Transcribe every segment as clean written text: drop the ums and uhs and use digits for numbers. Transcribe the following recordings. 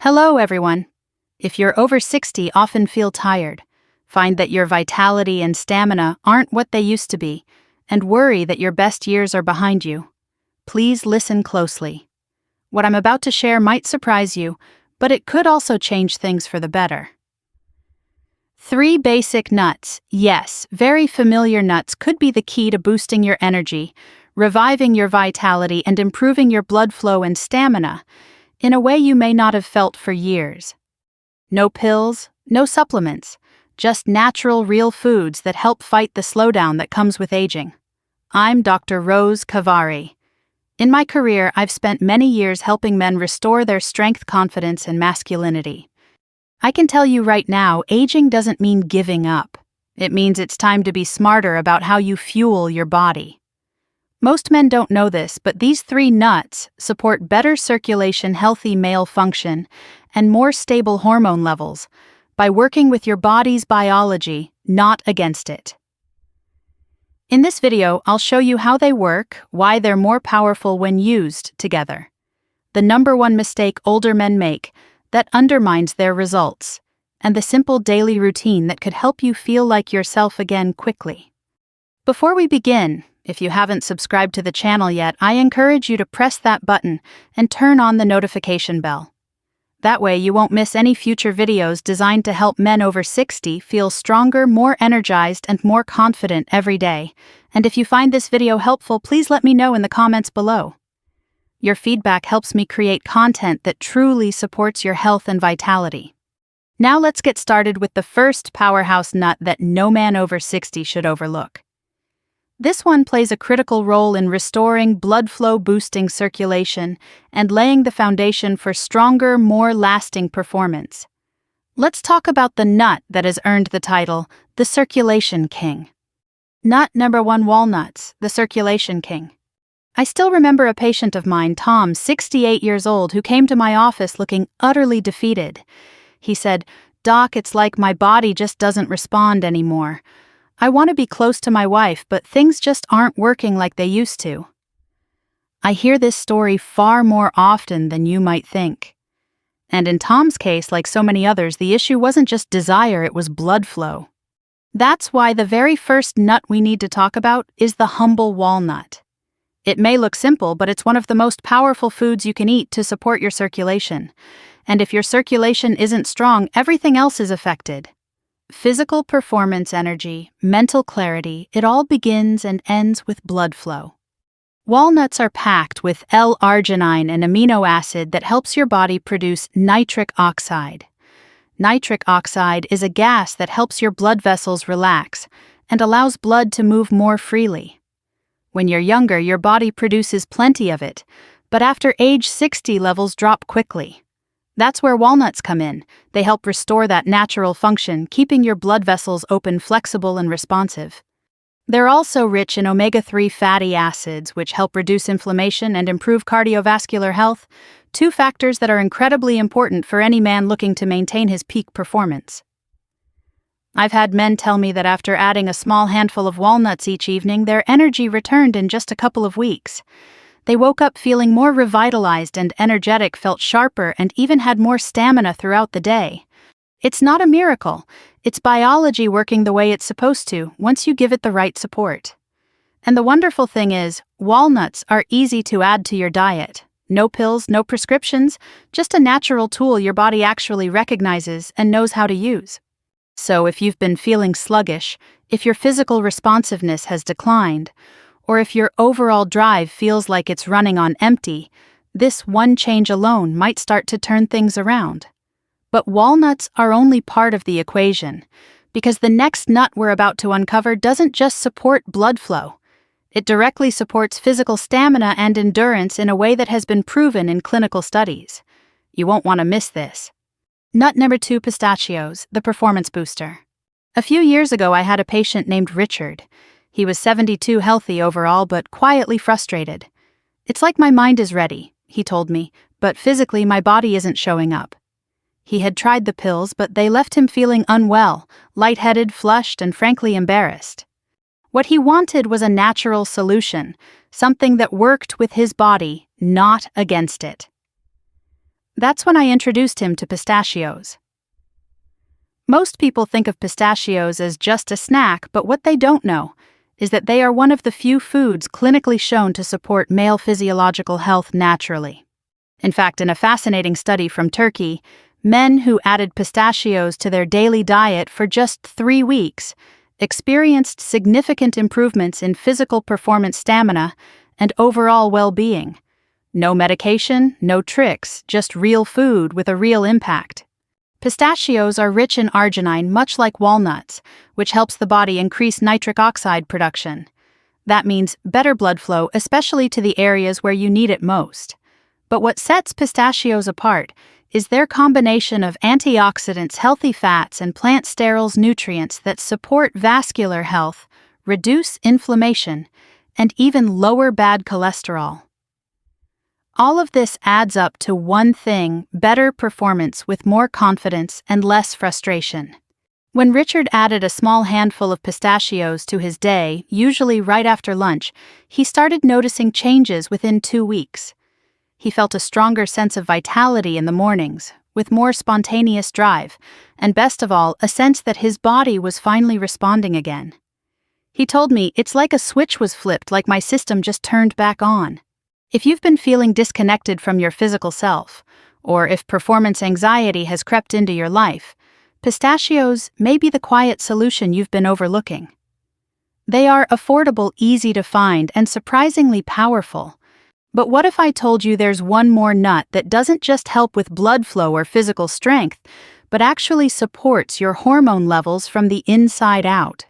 Hello, everyone. If you're over 60, often feel tired, find that your vitality and stamina aren't what they used to be, and worry that your best years are behind you, please listen closely. What I'm about to share might surprise you, but it could also change things for the better. 3 basic nuts, yes, very familiar nuts, could be the key to boosting your energy, reviving your vitality, and improving your blood flow and stamina in a way you may not have felt for years. No pills, no supplements, just natural, real foods that help fight the slowdown that comes with aging. I'm Dr. Rose Kavari. In my career, I've spent many years helping men restore their strength, confidence, and masculinity. I can tell you right now, aging doesn't mean giving up. It means it's time to be smarter about how you fuel your body. Most men don't know this, but these 3 nuts support better circulation, healthy male function, and more stable hormone levels by working with your body's biology, not against it. In this video, I'll show you how they work, why they're more powerful when used together. The number 1 mistake older men make that undermines their results, and the simple daily routine that could help you feel like yourself again quickly. Before we begin, if you haven't subscribed to the channel yet, I encourage you to press that button and turn on the notification bell. That way you won't miss any future videos designed to help men over 60 feel stronger, more energized, and more confident every day. And if you find this video helpful, please let me know in the comments below. Your feedback helps me create content that truly supports your health and vitality. Now let's get started with the first powerhouse nut that no man over 60 should overlook. This one plays a critical role in restoring blood flow, boosting circulation, and laying the foundation for stronger, more lasting performance. Let's talk about the nut that has earned the title, the Circulation King. Nut number 1, walnuts, the Circulation King. I still remember a patient of mine, Tom, 68 years old, who came to my office looking utterly defeated. He said, "Doc, it's like my body just doesn't respond anymore. I want to be close to my wife, but things just aren't working like they used to." I hear this story far more often than you might think. And in Tom's case, like so many others, the issue wasn't just desire, it was blood flow. That's why the very first nut we need to talk about is the humble walnut. It may look simple, but it's one of the most powerful foods you can eat to support your circulation. And if your circulation isn't strong, everything else is affected. Physical performance, energy, mental clarity, it all begins and ends with blood flow. Walnuts are packed with L-arginine, an amino acid that helps your body produce nitric oxide. Nitric oxide is a gas that helps your blood vessels relax and allows blood to move more freely. When you're younger, your body produces plenty of it, but after age 60, levels drop quickly. That's where walnuts come in. They help restore that natural function, keeping your blood vessels open, flexible, and responsive. They're also rich in omega-3 fatty acids, which help reduce inflammation and improve cardiovascular health, 2 factors that are incredibly important for any man looking to maintain his peak performance. I've had men tell me that after adding a small handful of walnuts each evening, their energy returned in just a couple of weeks. They woke up feeling more revitalized and energetic, felt sharper, and even had more stamina throughout the day. It's not a miracle. It's biology working the way it's supposed to once you give it the right support. And the wonderful thing is, walnuts are easy to add to your diet. No pills, no prescriptions, just a natural tool your body actually recognizes and knows how to use. So if you've been feeling sluggish, if your physical responsiveness has declined, or if your overall drive feels like it's running on empty, this one change alone might start to turn things around. But walnuts are only part of the equation, because the next nut we're about to uncover doesn't just support blood flow. It directly supports physical stamina and endurance in a way that has been proven in clinical studies. You won't want to miss this. Nut number 2, pistachios, the performance booster. A few years ago, I had a patient named Richard. He was 72, healthy overall, but quietly frustrated. "It's like my mind is ready," he told me, "but physically my body isn't showing up." He had tried the pills, but they left him feeling unwell, lightheaded, flushed, and frankly embarrassed. What he wanted was a natural solution, something that worked with his body, not against it. That's when I introduced him to pistachios. Most people think of pistachios as just a snack, but what they don't know is that they are one of the few foods clinically shown to support male physiological health naturally. In fact, in a fascinating study from Turkey, men who added pistachios to their daily diet for just 3 weeks experienced significant improvements in physical performance, stamina, and overall well-being. No medication, no tricks, just real food with a real impact. Pistachios are rich in arginine, much like walnuts, which helps the body increase nitric oxide production. That means better blood flow, especially to the areas where you need it most. But what sets pistachios apart is their combination of antioxidants, healthy fats, and plant sterols nutrients that support vascular health, reduce inflammation, and even lower bad cholesterol. All of this adds up to one thing: better performance with more confidence and less frustration. When Richard added a small handful of pistachios to his day, usually right after lunch, he started noticing changes within 2 weeks. He felt a stronger sense of vitality in the mornings, with more spontaneous drive, and best of all, a sense that his body was finally responding again. He told me, "It's like a switch was flipped, like my system just turned back on." If you've been feeling disconnected from your physical self, or if performance anxiety has crept into your life, pistachios may be the quiet solution you've been overlooking. They are affordable, easy to find, and surprisingly powerful. But what if I told you there's one more nut that doesn't just help with blood flow or physical strength, but actually supports your hormone levels from the inside out?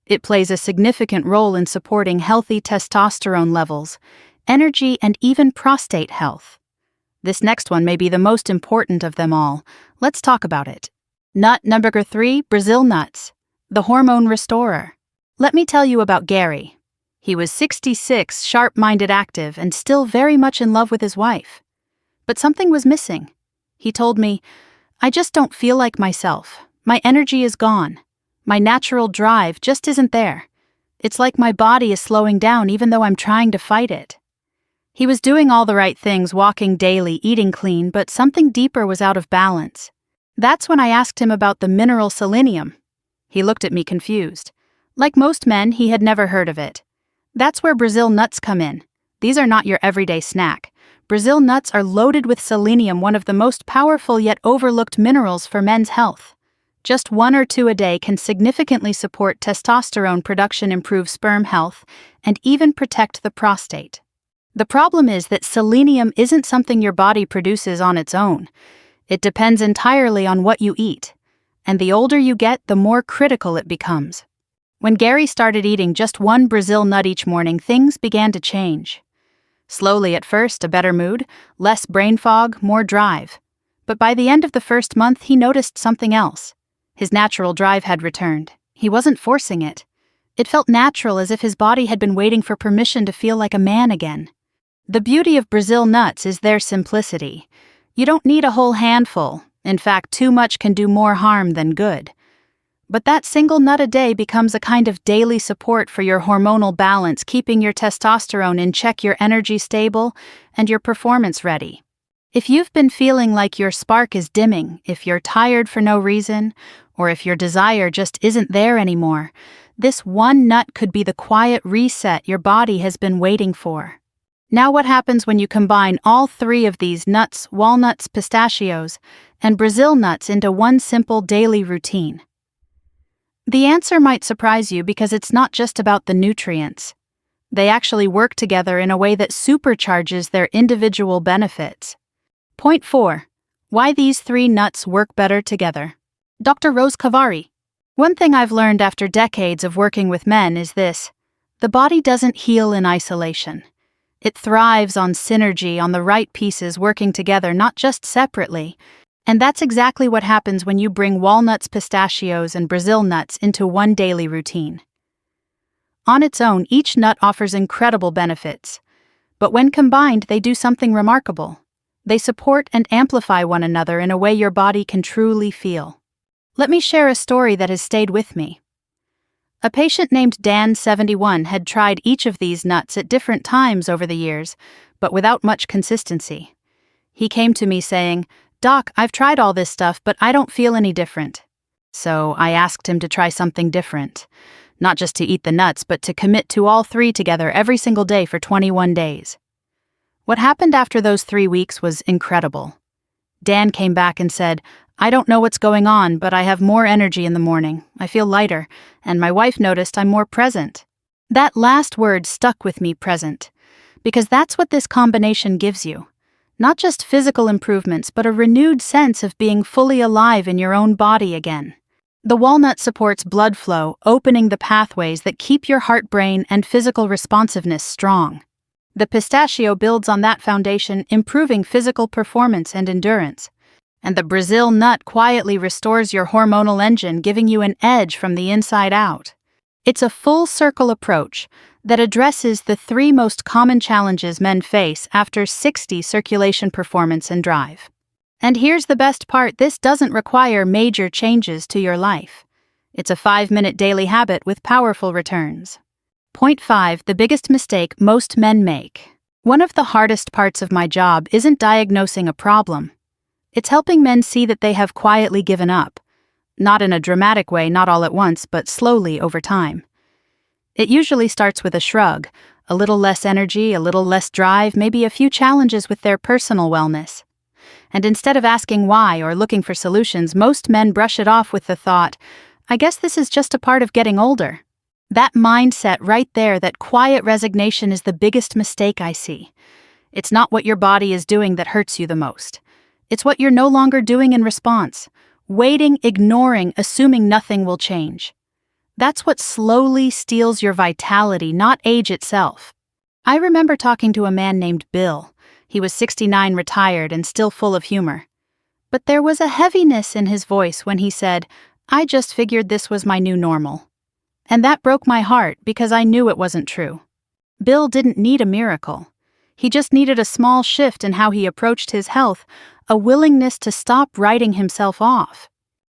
It plays a significant role in supporting healthy testosterone levels, energy, and even prostate health. This next one may be the most important of them all. Let's talk about it. Nut number 3, Brazil nuts, the hormone restorer. Let me tell you about Gary. He was 66, sharp-minded, active, and still very much in love with his wife. But something was missing. He told me, "I just don't feel like myself. My energy is gone. My natural drive just isn't there. It's like my body is slowing down even though I'm trying to fight it." He was doing all the right things, walking daily, eating clean, but something deeper was out of balance. That's when I asked him about the mineral selenium. He looked at me confused. Like most men, he had never heard of it. That's where Brazil nuts come in. These are not your everyday snack. Brazil nuts are loaded with selenium, one of the most powerful yet overlooked minerals for men's health. Just 1 or 2 a day can significantly support testosterone production, improve sperm health, and even protect the prostate. The problem is that selenium isn't something your body produces on its own. It depends entirely on what you eat, and the older you get, the more critical it becomes. When Gary started eating just 1 Brazil nut each morning, things began to change. Slowly at first, a better mood, less brain fog, more drive. But by the end of the first month, he noticed something else. His natural drive had returned. He wasn't forcing it. It felt natural, as if his body had been waiting for permission to feel like a man again. The beauty of Brazil nuts is their simplicity. You don't need a whole handful. In fact, too much can do more harm than good. But that single nut a day becomes a kind of daily support for your hormonal balance, keeping your testosterone in check, your energy stable, and your performance ready. If you've been feeling like your spark is dimming, if you're tired for no reason, or if your desire just isn't there anymore, this one nut could be the quiet reset your body has been waiting for. Now what happens when you combine all 3 of these nuts, walnuts, pistachios, and Brazil nuts into one simple daily routine? The answer might surprise you, because it's not just about the nutrients. They actually work together in a way that supercharges their individual benefits. Point 4. Why these 3 nuts work better together. Dr. Rose Kavari. One thing I've learned after decades of working with men is this: the body doesn't heal in isolation. It thrives on synergy, on the right pieces working together, not just separately. And that's exactly what happens when you bring walnuts, pistachios, and Brazil nuts into one daily routine. On its own, each nut offers incredible benefits. But when combined, they do something remarkable. They support and amplify one another in a way your body can truly feel. Let me share a story that has stayed with me. A patient named Dan, 71, had tried each of these nuts at different times over the years, but without much consistency. He came to me saying, "Doc, I've tried all this stuff, but I don't feel any different." So I asked him to try something different. Not just to eat the nuts, but to commit to all three together every single day for 21 days. What happened after those 3 weeks was incredible. Dan came back and said, "I don't know what's going on, but I have more energy in the morning. I feel lighter, and my wife noticed I'm more present." That last word stuck with me, present, because that's what this combination gives you. Not just physical improvements, but a renewed sense of being fully alive in your own body again. The walnut supports blood flow, opening the pathways that keep your heart, brain, and physical responsiveness strong. The pistachio builds on that foundation, improving physical performance and endurance. And the Brazil nut quietly restores your hormonal engine, giving you an edge from the inside out. It's a full-circle approach that addresses the 3 most common challenges men face after 60 circulation, performance, and drive. And here's the best part, this doesn't require major changes to your life. It's a 5-minute daily habit with powerful returns. Point 5. The biggest mistake most men make. One of the hardest parts of my job isn't diagnosing a problem. It's helping men see that they have quietly given up. Not in a dramatic way, not all at once, but slowly over time. It usually starts with a shrug, a little less energy, a little less drive, maybe a few challenges with their personal wellness. And instead of asking why or looking for solutions, most men brush it off with the thought, "I guess this is just a part of getting older." That mindset right there, that quiet resignation, is the biggest mistake I see. It's not what your body is doing that hurts you the most. It's what you're no longer doing in response. Waiting, ignoring, assuming nothing will change. That's what slowly steals your vitality, not age itself. I remember talking to a man named Bill. He was 69, retired, and still full of humor. But there was a heaviness in his voice when he said, "I just figured this was my new normal." And that broke my heart because I knew it wasn't true. Bill didn't need a miracle. He just needed a small shift in how he approached his health, a willingness to stop writing himself off.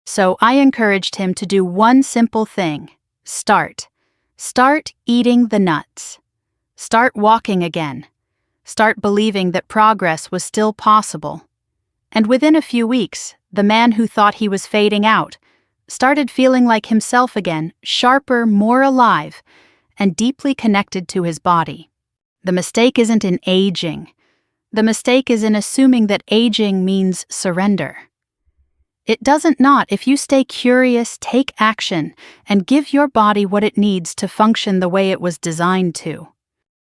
So I encouraged him to do one simple thing. Start. Start eating the nuts. Start walking again. Start believing that progress was still possible. And within a few weeks, the man who thought he was fading out started feeling like himself again, sharper, more alive, and deeply connected to his body. The mistake isn't in aging. The mistake is in assuming that aging means surrender. It doesn't not. If you stay curious, take action, and give your body what it needs to function the way it was designed to.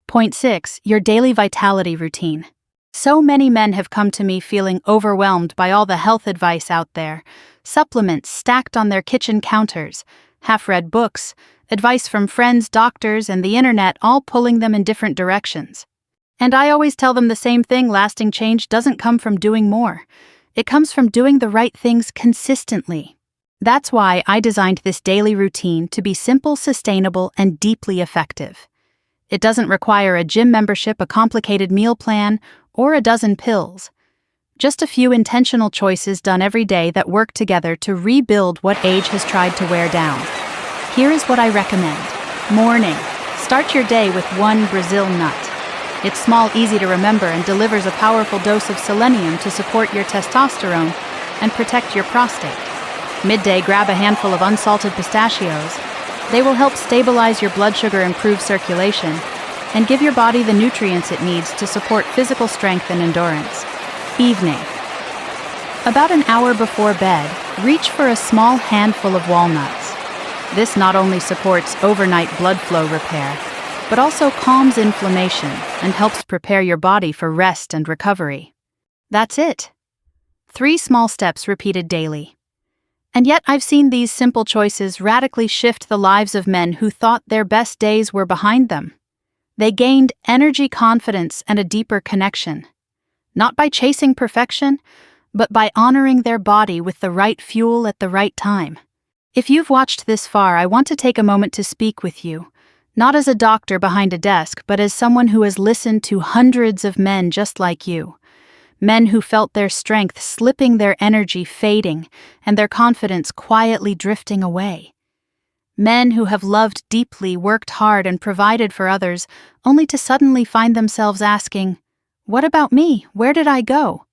Point 6. Your daily vitality routine. So many men have come to me feeling overwhelmed by all the health advice out there, supplements stacked on their kitchen counters, half-read books, advice from friends, doctors, and the internet, all pulling them in different directions. And I always tell them the same thing: lasting change doesn't come from doing more. It comes from doing the right things consistently. That's why I designed this daily routine to be simple, sustainable, and deeply effective. It doesn't require a gym membership, a complicated meal plan, or a dozen pills. Just a few intentional choices done every day that work together to rebuild what age has tried to wear down. Here is what I recommend. Morning. Start your day with one Brazil nut. It's small, easy to remember, and delivers a powerful dose of selenium to support your testosterone and protect your prostate. Midday, grab a handful of unsalted pistachios. They will help stabilize your blood sugar, improve circulation, and give your body the nutrients it needs to support physical strength and endurance. Evening. About an hour before bed, reach for a small handful of walnuts. This not only supports overnight blood flow repair, but also calms inflammation and helps prepare your body for rest and recovery. That's it. 3 small steps repeated daily. And yet I've seen these simple choices radically shift the lives of men who thought their best days were behind them. They gained energy, confidence, and a deeper connection. Not by chasing perfection, but by honoring their body with the right fuel at the right time. If you've watched this far, I want to take a moment to speak with you, not as a doctor behind a desk, but as someone who has listened to hundreds of men just like you. Men who felt their strength slipping, their energy fading, and their confidence quietly drifting away. Men who have loved deeply, worked hard, and provided for others, only to suddenly find themselves asking, "What about me? Where did I go?"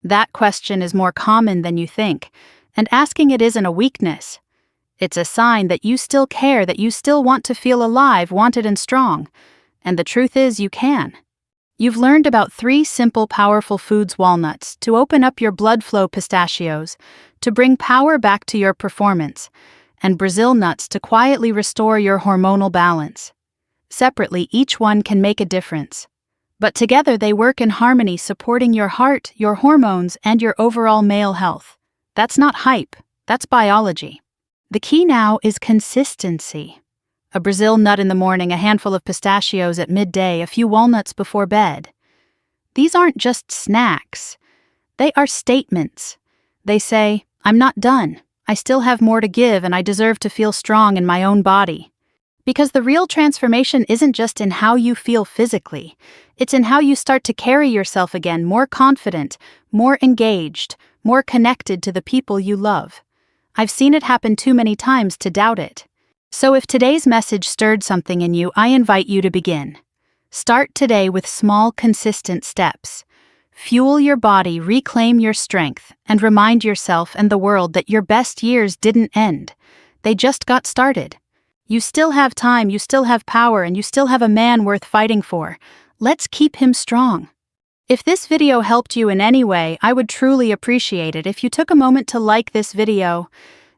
That question is more common than you think, and asking it isn't a weakness. It's a sign that you still care, that you still want to feel alive, wanted, and strong. And the truth is, you can. You've learned about 3 simple, powerful foods: walnuts, to open up your blood flow; pistachios, to bring power back to your performance; and Brazil nuts, to quietly restore your hormonal balance. Separately, each one can make a difference. But together they work in harmony, supporting your heart, your hormones, and your overall male health. That's not hype, that's biology. The key now is consistency. A Brazil nut in the morning, a handful of pistachios at midday, a few walnuts before bed. These aren't just snacks. They are statements. They say, I'm not done. I still have more to give, and I deserve to feel strong in my own body. Because the real transformation isn't just in how you feel physically. It's in how you start to carry yourself again, more confident, more engaged, more connected to the people you love. I've seen it happen too many times to doubt it. So if today's message stirred something in you, I invite you to begin. Start today with small, consistent steps. Fuel your body, reclaim your strength, and remind yourself and the world that your best years didn't end. They just got started. You still have time, you still have power, and you still have a man worth fighting for. Let's keep him strong. If this video helped you in any way, I would truly appreciate it if you took a moment to like this video.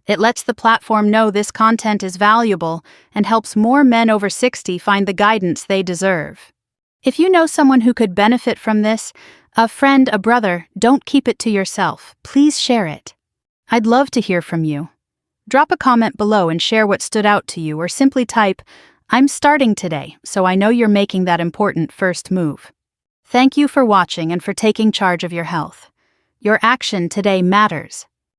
It lets the platform know this content is valuable and helps more men over 60 find the guidance they deserve. If you know someone who could benefit from this, a friend, a brother, don't keep it to yourself. Please share it. I'd love to hear from you. Drop a comment below and share what stood out to you, or simply type, I'm starting today, so I know you're making that important first move. Thank you for watching and for taking charge of your health. Your action today matters.